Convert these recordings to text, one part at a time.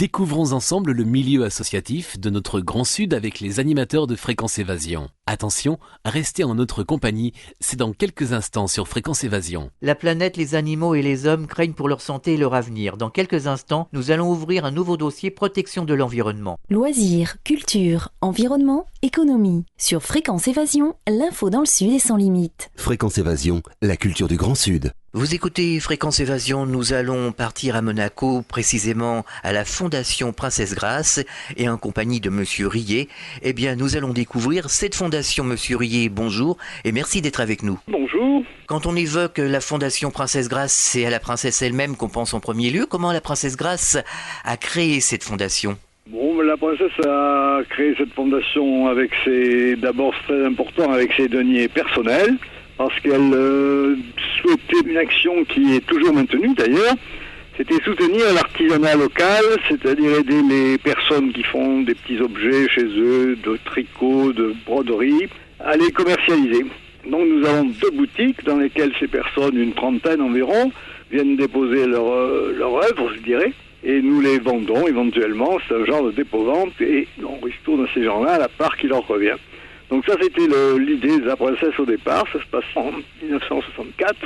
Découvrons ensemble le milieu associatif de notre Grand Sud avec les animateurs de Fréquence Évasion. Attention, restez en notre compagnie, c'est dans quelques instants sur Fréquence Évasion. La planète, les animaux et les hommes craignent pour leur santé et leur avenir. Dans quelques instants, nous allons ouvrir un nouveau dossier protection de l'environnement. Loisirs, culture, environnement, économie. Sur Fréquence Évasion, l'info dans le Sud est sans limite. Fréquence Évasion, la culture du Grand Sud. Vous écoutez Fréquence Évasion, nous allons partir à Monaco, précisément à la Fondation Princesse Grace, et en compagnie de Monsieur Rillet. Eh bien, nous allons découvrir cette fondation. Monsieur Rillet, bonjour, et merci d'être avec nous. Bonjour. Quand on évoque la Fondation Princesse Grace, c'est à la princesse elle-même qu'on pense en premier lieu. Comment la Princesse Grace a créé cette fondation ? Bon, la princesse a créé cette fondation d'abord très important, avec ses deniers personnels, parce qu'elle souhaitait une action qui est toujours maintenue d'ailleurs, c'était soutenir l'artisanat local, c'est-à-dire aider les personnes qui font des petits objets chez eux, de tricot, de broderie, à les commercialiser. Donc nous avons 2 boutiques dans lesquelles ces personnes, une trentaine environ, viennent déposer leur œuvre, je dirais, et nous les vendons éventuellement, c'est un genre de dépôt-vente, et on retourne à ces gens-là la part qui leur revient. Donc ça, c'était l'idée de la princesse au départ, ça se passe en 1964,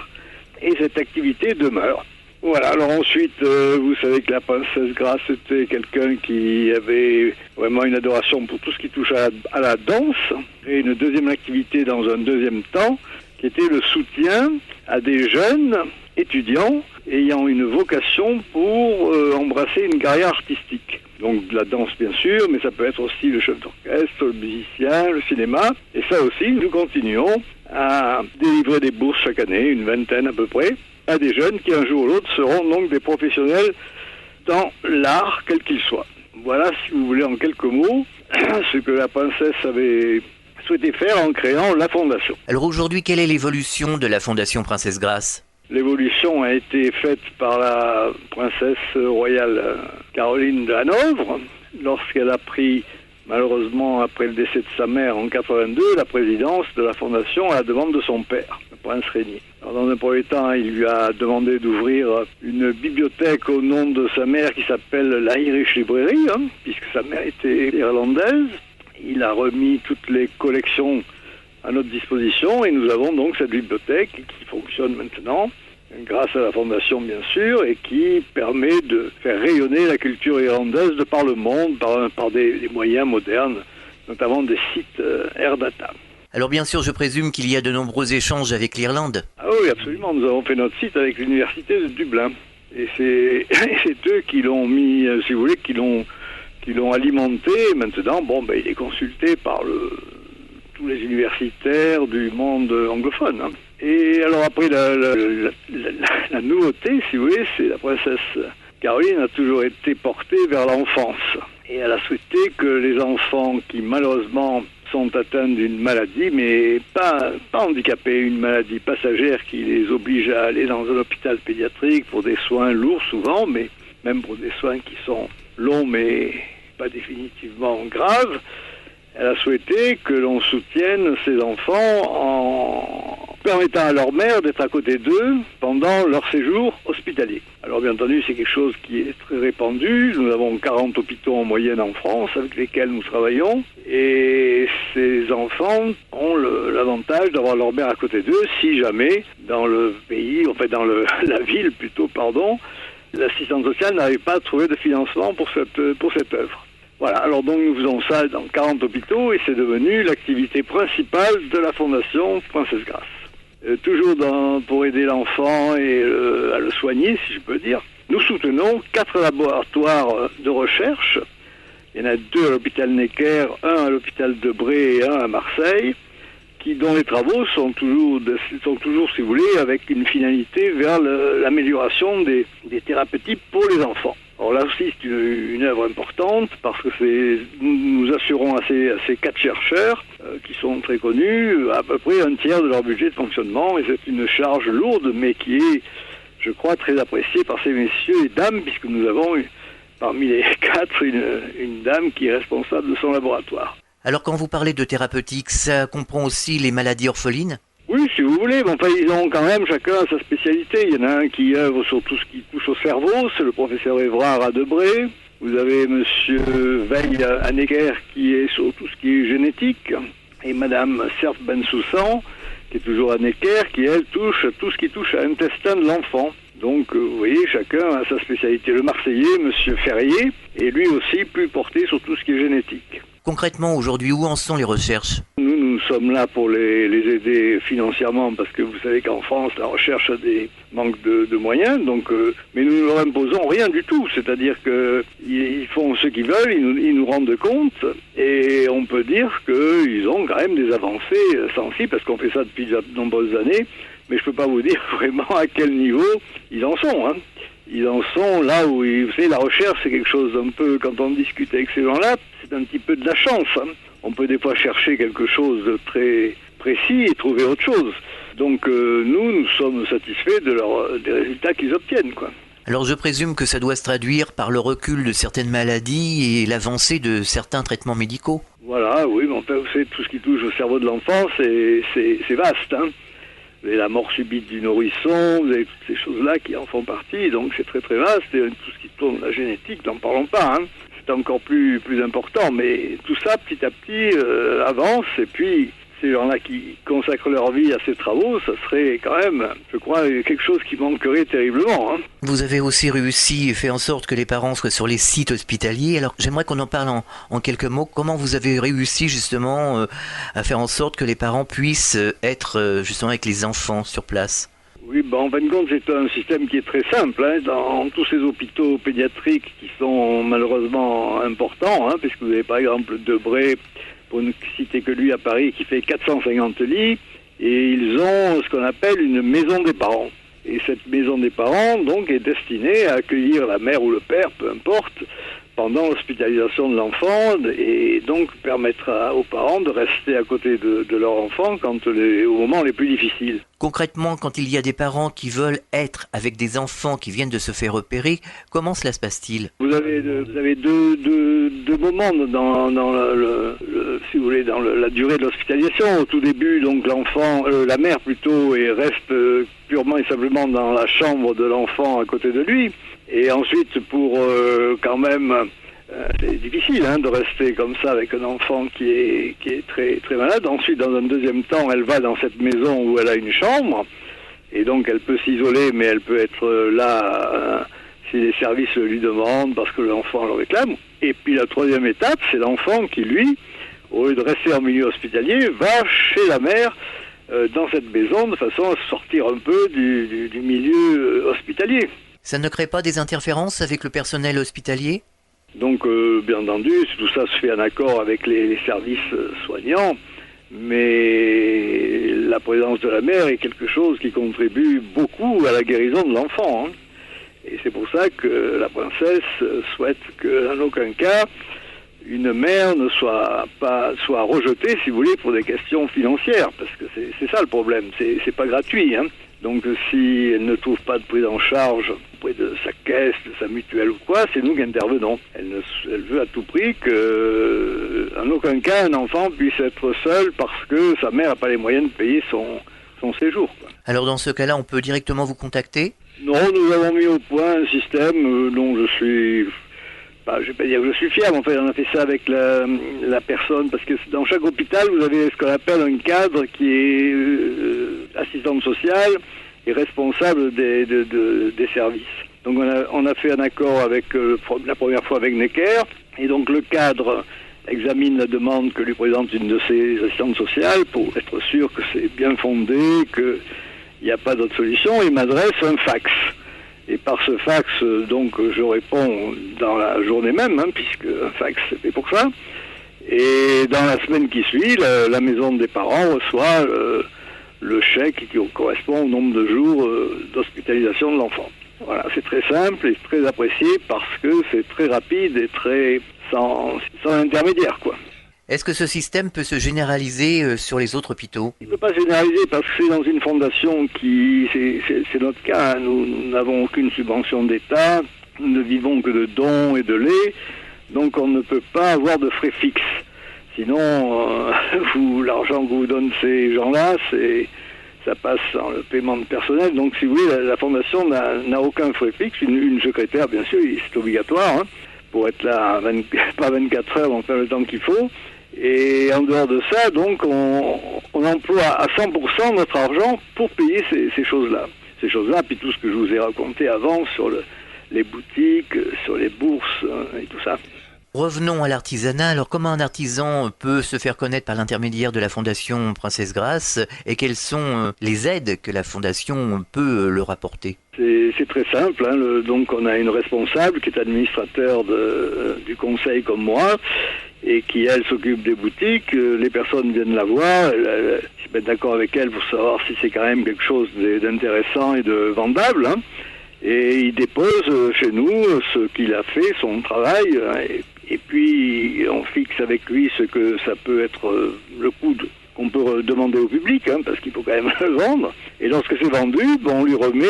et cette activité demeure. Voilà, alors ensuite, vous savez que la princesse Grace était quelqu'un qui avait vraiment une adoration pour tout ce qui touche à la danse, et une deuxième activité dans un deuxième temps, qui était le soutien à des jeunes étudiants ayant une vocation pour embrasser une carrière artistique. Donc de la danse bien sûr, mais ça peut être aussi le chef d'orchestre, le musicien, le cinéma. Et ça aussi, nous continuons à délivrer des bourses chaque année, une vingtaine à peu près, à des jeunes qui un jour ou l'autre seront donc des professionnels dans l'art, quel qu'il soit. Voilà, si vous voulez, en quelques mots, ce que la princesse avait souhaité faire en créant la fondation. Alors aujourd'hui, quelle est l'évolution de la Fondation Princesse Grace ? L'évolution a été faite par la princesse royale Caroline de Hanovre, lorsqu'elle a pris, malheureusement après le décès de sa mère en 82, la présidence de la fondation à la demande de son père, le prince Régnier. Alors, dans un premier temps, il lui a demandé d'ouvrir une bibliothèque au nom de sa mère qui s'appelle la Irish Library, puisque sa mère était irlandaise. Il a remis toutes les collections à notre disposition et nous avons donc cette bibliothèque qui fonctionne maintenant grâce à la fondation bien sûr et qui permet de faire rayonner la culture irlandaise de par le monde par des moyens modernes, notamment des sites Air Data. Alors bien sûr, je présume qu'il y a de nombreux échanges avec l'Irlande. Ah oui, absolument. Nous avons fait notre site avec l'université de Dublin et c'est eux qui l'ont mis, si vous voulez, qui l'ont alimenté. Maintenant, il est consulté par tous les universitaires du monde anglophone. Et alors après, la nouveauté, si vous voulez, c'est la princesse Caroline a toujours été portée vers l'enfance. Et elle a souhaité que les enfants qui malheureusement sont atteints d'une maladie, mais pas handicapés, une maladie passagère qui les oblige à aller dans un hôpital pédiatrique pour des soins lourds souvent, mais même pour des soins qui sont longs mais pas définitivement graves, elle a souhaité que l'on soutienne ces enfants en permettant à leur mère d'être à côté d'eux pendant leur séjour hospitalier. Alors bien entendu, c'est quelque chose qui est très répandu. Nous avons 40 hôpitaux en moyenne en France avec lesquels nous travaillons. Et ces enfants ont l'avantage d'avoir leur mère à côté d'eux si jamais dans le pays, la ville plutôt, l'assistance sociale n'arrive pas à trouver de financement pour cette œuvre. Voilà, alors donc nous faisons ça dans 40 hôpitaux et c'est devenu l'activité principale de la Fondation Princesse Grace. Toujours pour aider l'enfant et à le soigner, si je peux dire, nous soutenons 4 laboratoires de recherche. Il y en a 2 à l'hôpital Necker, 1 à l'hôpital de Bray et 1 à Marseille, dont les travaux sont toujours, si vous voulez, avec une finalité vers l'amélioration des thérapeutiques pour les enfants. Alors là aussi, c'est une œuvre importante parce que nous assurons à ces 4 chercheurs qui sont très connus à peu près un tiers de leur budget de fonctionnement et c'est une charge lourde mais qui est, je crois, très appréciée par ces messieurs et dames puisque nous avons parmi les 4 une dame qui est responsable de son laboratoire. Alors quand vous parlez de thérapeutique, ça comprend aussi les maladies orphelines ? Oui, si vous voulez, ils ont quand même chacun sa spécialité. Il y en a un qui œuvre sur tout ce qui touche au cerveau, c'est le professeur Évrard à Debré. Vous avez monsieur Veil à Necker qui est sur tout ce qui est génétique, et madame Serf Bensoussan qui est toujours à Necker, qui elle touche à tout ce qui touche à l'intestin de l'enfant. Donc vous voyez, chacun a sa spécialité. Le Marseillais, monsieur Ferrier, est lui aussi plus porté sur tout ce qui est génétique. Concrètement, aujourd'hui, où en sont les recherches ? Nous sommes là pour les aider financièrement, parce que vous savez qu'en France, la recherche a des manques de moyens, donc, mais nous ne leur imposons rien du tout. C'est-à-dire qu'ils font ce qu'ils veulent, ils nous rendent compte, et on peut dire qu'ils ont quand même des avancées sensibles, parce qu'on fait ça depuis de nombreuses années, mais je ne peux pas vous dire vraiment à quel niveau ils en sont, hein. Ils en sont là où, vous savez, la recherche, c'est quelque chose d'un peu, quand on discute avec ces gens-là, c'est un petit peu de la chance, hein. On peut des fois chercher quelque chose de très précis et trouver autre chose. Donc nous sommes satisfaits des résultats qu'ils obtiennent, quoi. Alors je présume que ça doit se traduire par le recul de certaines maladies et l'avancée de certains traitements médicaux. Voilà, oui, mais enfin, vous savez, tout ce qui touche au cerveau de l'enfant, c'est vaste, hein. Vous avez la mort subite du nourrisson, vous avez toutes ces choses-là qui en font partie, donc c'est très très vaste, et tout ce qui tourne la génétique, n'en parlons pas, hein. C'est encore plus important, mais tout ça, petit à petit, avance, et puis ces gens-là qui consacrent leur vie à ces travaux, ça serait quand même, je crois, quelque chose qui manquerait terriblement, hein. Vous avez aussi réussi et fait en sorte que les parents soient sur les sites hospitaliers. Alors j'aimerais qu'on en parle en quelques mots. Comment vous avez réussi justement à faire en sorte que les parents puissent être justement avec les enfants sur place ? Oui, en fin de compte, c'est un système qui est très simple, hein. Dans tous ces hôpitaux pédiatriques qui sont malheureusement importants, hein, puisque vous avez par exemple Debré, pour ne citer que lui à Paris, qui fait 450 lits, et ils ont ce qu'on appelle une maison des parents. Et cette maison des parents, donc, est destinée à accueillir la mère ou le père, peu importe, pendant l'hospitalisation de l'enfant, et donc permettra aux parents de rester à côté de leur enfant au moment les plus difficiles. Concrètement, quand il y a des parents qui veulent être avec des enfants qui viennent de se faire repérer, comment cela se passe-t-il ? Vous avez deux moments dans si vous voulez, dans la durée de l'hospitalisation. Au tout début, donc la mère plutôt, reste purement et simplement dans la chambre de l'enfant à côté de lui. Et ensuite, pour quand même, c'est difficile, hein, de rester comme ça avec un enfant qui est très très malade. Ensuite, dans un deuxième temps, elle va dans cette maison où elle a une chambre, et donc elle peut s'isoler, mais elle peut être là si les services le lui demandent, parce que l'enfant le réclame. Et puis la troisième étape, c'est l'enfant qui, lui, au lieu de rester en milieu hospitalier, va chez la mère dans cette maison, de façon à sortir un peu du milieu hospitalier. Ça ne crée pas des interférences avec le personnel hospitalier ? Donc, bien entendu, tout ça se fait en accord avec les services soignants, mais la présence de la mère est quelque chose qui contribue beaucoup à la guérison de l'enfant, hein. Et c'est pour ça que la princesse souhaite qu'en aucun cas, une mère ne soit rejetée, si vous voulez, pour des questions financières, parce que c'est ça le problème, c'est pas gratuit, hein. Donc si elle ne trouve pas de prise en charge auprès de sa caisse, de sa mutuelle ou quoi, c'est nous qui intervenons. Elle veut à tout prix qu'en aucun cas un enfant puisse être seul parce que sa mère n'a pas les moyens de payer son séjour, quoi. Alors dans ce cas-là, on peut directement vous contacter ? Non, nous avons mis au point un système dont je suis... je vais pas dire que je suis fier, mais en fait on a fait ça avec la personne, parce que dans chaque hôpital vous avez ce qu'on appelle un cadre qui est assistante sociale et responsable des services. Donc on a fait un accord avec la première fois avec Necker, et donc le cadre examine la demande que lui présente une de ses assistantes sociales pour être sûr que c'est bien fondé, qu'il n'y a pas d'autre solution. Il m'adresse un fax. Et par ce fax, donc, je réponds dans la journée même, hein, puisque un fax, c'est fait pour ça. Et dans la semaine qui suit, la maison des parents reçoit le chèque qui correspond au nombre de jours d'hospitalisation de l'enfant. Voilà, c'est très simple et très apprécié parce que c'est très rapide et très sans intermédiaire, quoi. Est-ce que ce système peut se généraliser sur les autres hôpitaux ? Il ne peut pas généraliser parce que c'est dans une fondation c'est notre cas, hein. Nous n'avons aucune subvention d'État, nous ne vivons que de dons et de lait, donc on ne peut pas avoir de frais fixes. Sinon, l'argent que vous donnent ces gens-là, ça passe dans le paiement de personnel. Donc si vous voulez, la fondation n'a aucun frais fixe, une secrétaire bien sûr, c'est obligatoire, hein. pour être là, pas 24 heures, mais enfin le temps qu'il faut. Et en dehors de ça, donc, on emploie à 100% notre argent pour payer ces choses-là. Ces choses-là, puis tout ce que je vous ai raconté avant sur les boutiques, sur les bourses et tout ça. Revenons à l'artisanat. Alors, comment un artisan peut se faire connaître par l'intermédiaire de la Fondation Princesse Grace et quelles sont les aides que la Fondation peut leur apporter? C'est très simple. Donc, on a une responsable qui est administrateur du conseil comme moi et qui, elle, s'occupe des boutiques. Les personnes viennent la voir. Elle se met d'accord avec elle pour savoir si c'est quand même quelque chose d'intéressant et de vendable. Et il dépose chez nous ce qu'il a fait, son travail. Et puis, on fixe avec lui ce que ça peut être le coût qu'on peut demander au public, parce qu'il faut quand même le vendre. Et lorsque c'est vendu, on lui remet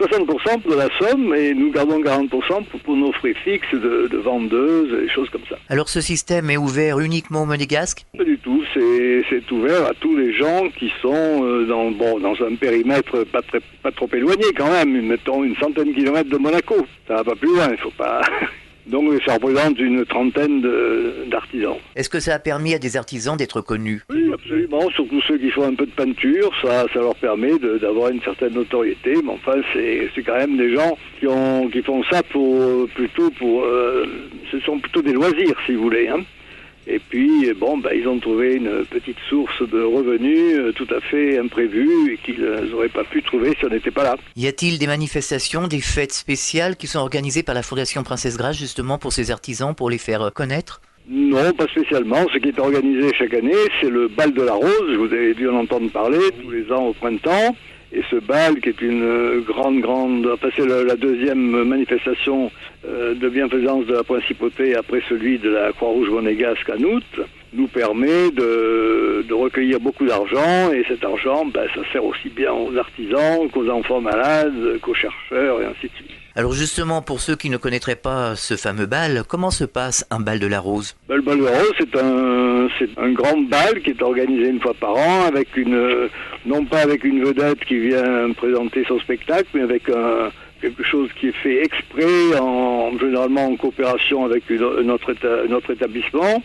60% de la somme et nous gardons 40% pour nos frais fixes de vendeuse, et des choses comme ça. Alors, ce système est ouvert uniquement aux Monégasques? Pas du tout, c'est ouvert à tous les gens qui sont dans un périmètre pas trop éloigné quand même, mettons une centaine de kilomètres de Monaco. Ça va pas plus loin, il faut pas... Donc ça représente une trentaine d'artisans. Est-ce que ça a permis à des artisans d'être connus? Oui, absolument, surtout ceux qui font un peu de peinture, ça leur permet d'avoir une certaine notoriété, mais enfin c'est quand même des gens qui font ça ce sont plutôt des loisirs si vous voulez. Et puis, ils ont trouvé une petite source de revenus tout à fait imprévue et qu'ils n'auraient pas pu trouver si on n'était pas là. Y a-t-il des manifestations, des fêtes spéciales qui sont organisées par la Fondation Princesse Grace justement pour ces artisans, pour les faire connaître? Non, pas spécialement. Ce qui est organisé chaque année, c'est le bal de la rose. Vous avez dû en entendre parler tous les ans au printemps. Et ce bal, qui est une c'est la deuxième manifestation de bienfaisance de la Principauté après celui de la Croix-Rouge monégasque en août, nous permet de recueillir beaucoup d'argent. Et cet argent, ça sert aussi bien aux artisans qu'aux enfants malades, qu'aux chercheurs et ainsi de suite. Alors justement, pour ceux qui ne connaîtraient pas ce fameux bal, comment se passe un bal de la rose? Le bal de la rose, c'est un grand bal qui est organisé une fois par an, avec non pas avec une vedette qui vient présenter son spectacle, mais avec quelque chose qui est fait exprès, généralement en coopération avec notre établissement.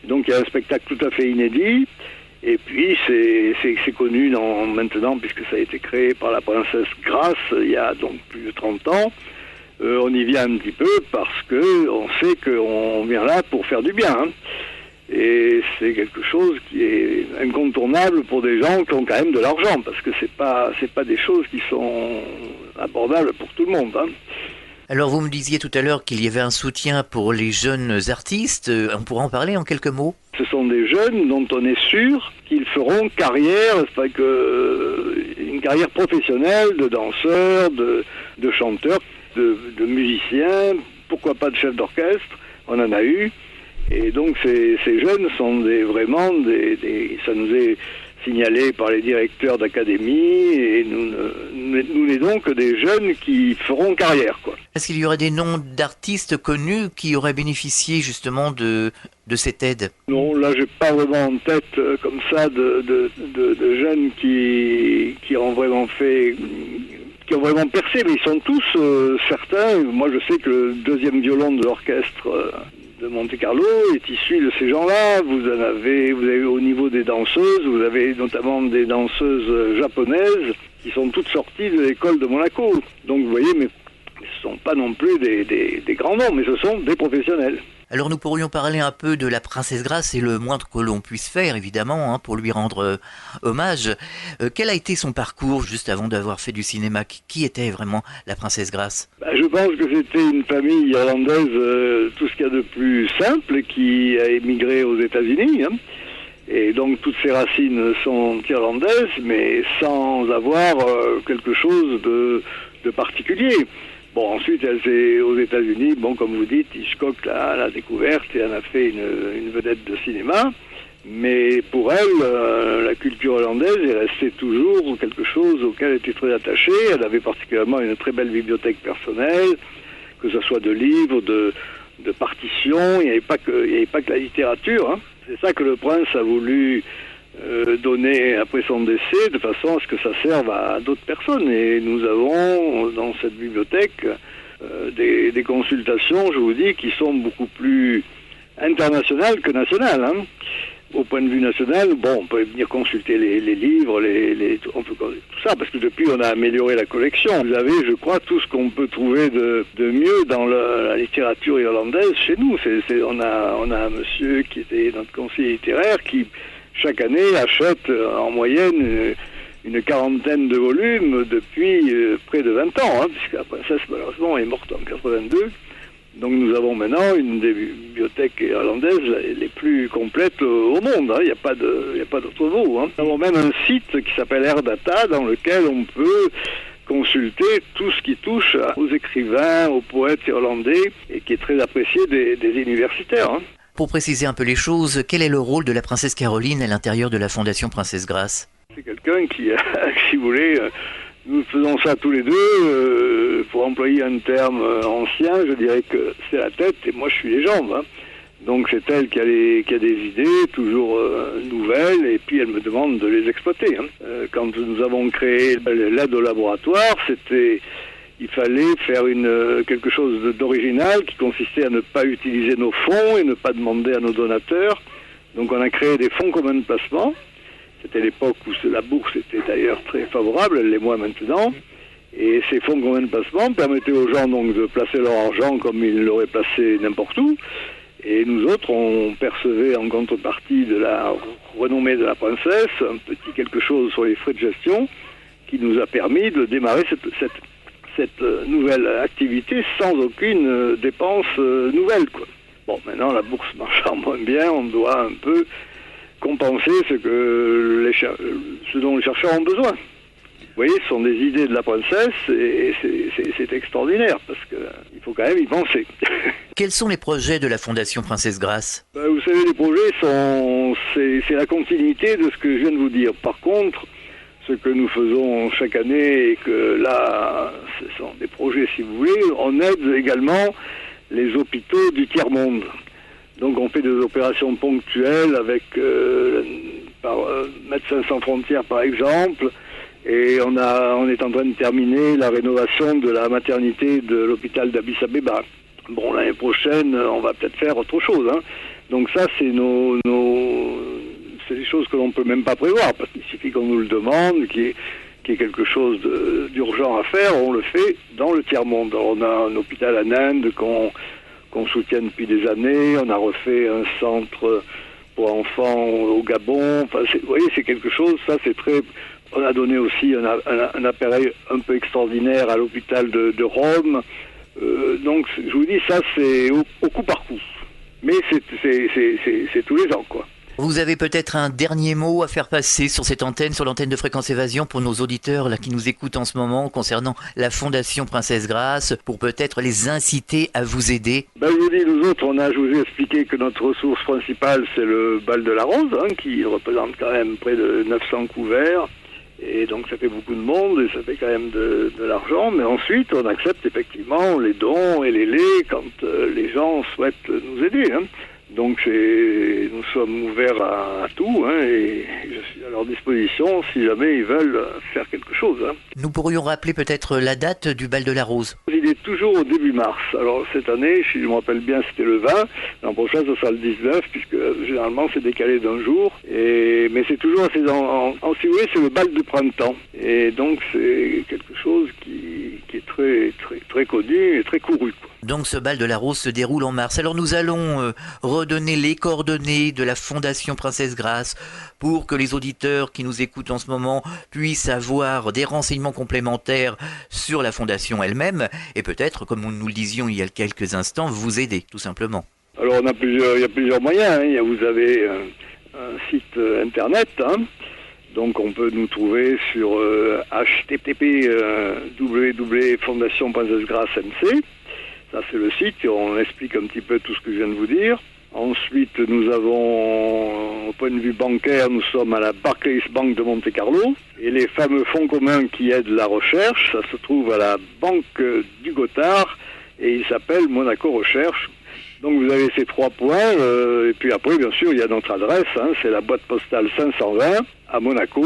Donc il y a un spectacle tout à fait inédit. Et puis c'est connu maintenant, puisque ça a été créé par la princesse Grace il y a donc plus de 30 ans. On y vient un petit peu parce que on sait qu'on vient là pour faire du bien. Et c'est quelque chose qui est incontournable pour des gens qui ont quand même de l'argent, parce que c'est pas des choses qui sont abordables pour tout le monde. Alors vous me disiez tout à l'heure qu'il y avait un soutien pour les jeunes artistes. On pourra en parler en quelques mots? Ce sont des jeunes dont on est sûr qu'ils feront carrière, une carrière professionnelle de danseurs, de chanteurs, de musiciens, pourquoi pas de chefs d'orchestre, on en a eu. Et donc ces jeunes sont ça nous est signalé par les directeurs d'académie, et nous n'aidons que des jeunes qui feront carrière, quoi. Est-ce qu'il y aurait des noms d'artistes connus qui auraient bénéficié justement de cette aide? Non, là j'ai pas vraiment en tête comme ça de jeunes qui ont vraiment percé, mais ils sont tous certains. Moi je sais que le deuxième violon de l'orchestre de Monte-Carlo est issu de ces gens-là. Vous avez au niveau des danseuses, vous avez notamment des danseuses japonaises qui sont toutes sorties de l'école de Monaco. Donc vous voyez, mais ce ne sont pas non plus des grands noms, mais ce sont des professionnels. Alors nous pourrions parler un peu de la Princesse Grace, c'est le moindre que l'on puisse faire évidemment, pour lui rendre hommage. Quel a été son parcours juste avant d'avoir fait du cinéma? Qui était vraiment la Princesse Grace? Je pense que c'était une famille irlandaise, tout ce qu'il y a de plus simple, qui a émigré aux États-Unis. Et donc toutes ses racines sont irlandaises, mais sans avoir quelque chose de particulier. Bon, ensuite, elle s'est aux États-Unis, comme vous dites, Hitchcock l'a découverte et en a fait une vedette de cinéma. Mais pour elle, la culture hollandaise est restée toujours quelque chose auquel elle était très attachée. Elle avait particulièrement une très belle bibliothèque personnelle, que ce soit de livres, de partitions. Il n'y avait pas que la littérature. C'est ça que le prince a voulu donner après son décès, de façon à ce que ça serve à d'autres personnes. Et nous avons dans cette bibliothèque des consultations, je vous dis, qui sont beaucoup plus internationales que nationales. Hein. Au point de vue national, bon, on peut venir consulter les livres, on peut tout ça, parce que depuis on a amélioré la collection. Vous avez, je crois, tout ce qu'on peut trouver de mieux dans la littérature irlandaise chez nous. On a un monsieur qui était notre conseiller littéraire qui, chaque année, achète en moyenne une quarantaine de volumes depuis près de 20 ans, hein, puisque la princesse, malheureusement, est morte en 82. Donc nous avons maintenant une des bibliothèques irlandaises les plus complètes au monde. Hein. Il n'y a pas d'autre mot. Hein. Nous avons même un site qui s'appelle AirData dans lequel on peut consulter tout ce qui touche aux écrivains, aux poètes irlandais et qui est très apprécié des universitaires. Hein. Pour préciser un peu les choses, quel est le rôle de la princesse Caroline à l'intérieur de la Fondation Princesse Grace ? C'est quelqu'un qui, si vous voulez... Nous faisons ça tous les deux. Pour employer un terme ancien, je dirais que c'est la tête et moi je suis les jambes. Hein. Donc c'est elle qui a des idées toujours nouvelles et puis elle me demande de les exploiter. Hein. Quand nous avons créé l'aide au laboratoire, il fallait faire quelque chose d'original qui consistait à ne pas utiliser nos fonds et ne pas demander à nos donateurs. Donc on a créé des fonds communs de placement. C'était l'époque où la bourse était d'ailleurs très favorable, elle l'est moins maintenant. Et ces fonds communs de placement permettaient aux gens donc de placer leur argent comme ils l'auraient placé n'importe où. Et nous autres, on percevait en contrepartie de la renommée de la princesse un petit quelque chose sur les frais de gestion qui nous a permis de démarrer cette nouvelle activité sans aucune dépense nouvelle, quoi. Bon, maintenant la bourse marchant moins bien, on doit un peu compenser ce dont les chercheurs ont besoin. Vous voyez, ce sont des idées de la princesse et c'est extraordinaire parce qu'il faut quand même y penser. Quels sont les projets de la Fondation Princesse Grace ? Vous savez, les projets c'est la continuité de ce que je viens de vous dire. Par contre, ce que nous faisons chaque année et que là, ce sont des projets, si vous voulez, on aide également les hôpitaux du tiers-monde. Donc on fait des opérations ponctuelles avec Médecins sans frontières par exemple, et on est en train de terminer la rénovation de la maternité de l'hôpital d'Addis Abeba. Bon, l'année prochaine, on va peut-être faire autre chose. Hein. Donc ça, c'est c'est des choses que l'on ne peut même pas prévoir, parce qu'il suffit qu'on nous le demande, qu'il y ait quelque chose d'urgent à faire, on le fait dans le tiers-monde. Alors, on a un hôpital en Inde qu'on soutient depuis des années. On a refait un centre pour enfants au Gabon. Enfin, vous voyez, c'est quelque chose, ça c'est très... On a donné aussi un appareil un peu extraordinaire à l'hôpital de Rome. Donc, je vous dis, ça c'est au coup par coup. Mais c'est tous les ans, quoi. Vous avez peut-être un dernier mot à faire passer sur cette antenne, sur l'antenne de Fréquence Évasion, pour nos auditeurs là qui nous écoutent en ce moment concernant la Fondation Princesse Grace, pour peut-être les inciter à vous aider. Je vous dis, nous autres, je vous ai expliqué que notre ressource principale, c'est le bal de la rose, hein, qui représente quand même près de 900 couverts. Et donc ça fait beaucoup de monde et ça fait quand même de l'argent. Mais ensuite, on accepte effectivement les dons et les laits quand les gens souhaitent nous aider. Hein. Donc nous sommes ouverts à tout, hein, et je suis à leur disposition si jamais ils veulent faire quelque chose. Hein. Nous pourrions rappeler peut-être la date du bal de la rose. Il est toujours au début mars. Alors cette année, si je me rappelle bien, c'était le 20. L'an prochain, ce sera le 19, puisque généralement c'est décalé d'un jour. Mais c'est toujours si vous voulez, c'est le bal du printemps. Et donc c'est quelque chose qui est très, très, très connu et très couru, quoi. Donc ce bal de la rose se déroule en mars. Alors nous allons redonner les coordonnées de la Fondation Princesse Grace pour que les auditeurs qui nous écoutent en ce moment puissent avoir des renseignements complémentaires sur la Fondation elle-même et peut-être, comme nous le disions il y a quelques instants, vous aider tout simplement. Alors il y a plusieurs moyens. Hein. Vous avez un site internet, hein. Donc on peut nous trouver sur http www.fondation.grace.mc. Ça, c'est le site et on explique un petit peu tout ce que je viens de vous dire. Ensuite, nous avons, au point de vue bancaire, nous sommes à la Barclays Bank de Monte-Carlo. Et les fameux fonds communs qui aident la recherche, ça se trouve à la Banque du Gothard et il s'appelle Monaco Recherche. Donc vous avez ces 3 points, et puis après, bien sûr, il y a notre adresse, hein, c'est la boîte postale 520 à Monaco.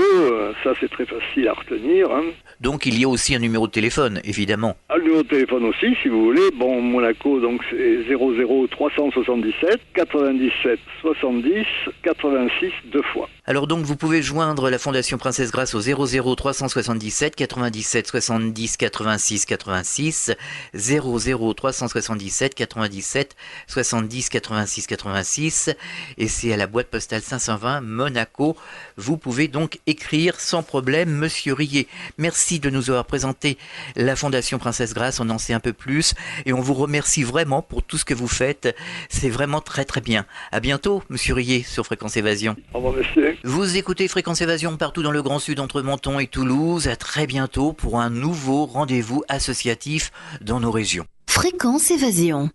Ça, c'est très facile à retenir. Hein. Donc il y a aussi un numéro de téléphone, évidemment. Le numéro de téléphone aussi, si vous voulez. Bon, Monaco, donc c'est 00 377 97 70 86 deux fois. Alors donc vous pouvez joindre la Fondation Princesse Grace au 00 377 97 70 86 86, 00 377 97 70 86 86, et c'est à la boîte postale 520 Monaco. Vous pouvez donc écrire sans problème, Monsieur Rillet. Merci de nous avoir présenté la Fondation Princesse Grace, on en sait un peu plus et on vous remercie vraiment pour tout ce que vous faites. C'est vraiment très très bien. À bientôt, Monsieur Rillet, sur Fréquence Évasion. Au revoir, monsieur. Vous écoutez Fréquence Évasion partout dans le Grand Sud entre Menton et Toulouse. À très bientôt pour un nouveau rendez-vous associatif dans nos régions. Fréquence Évasion.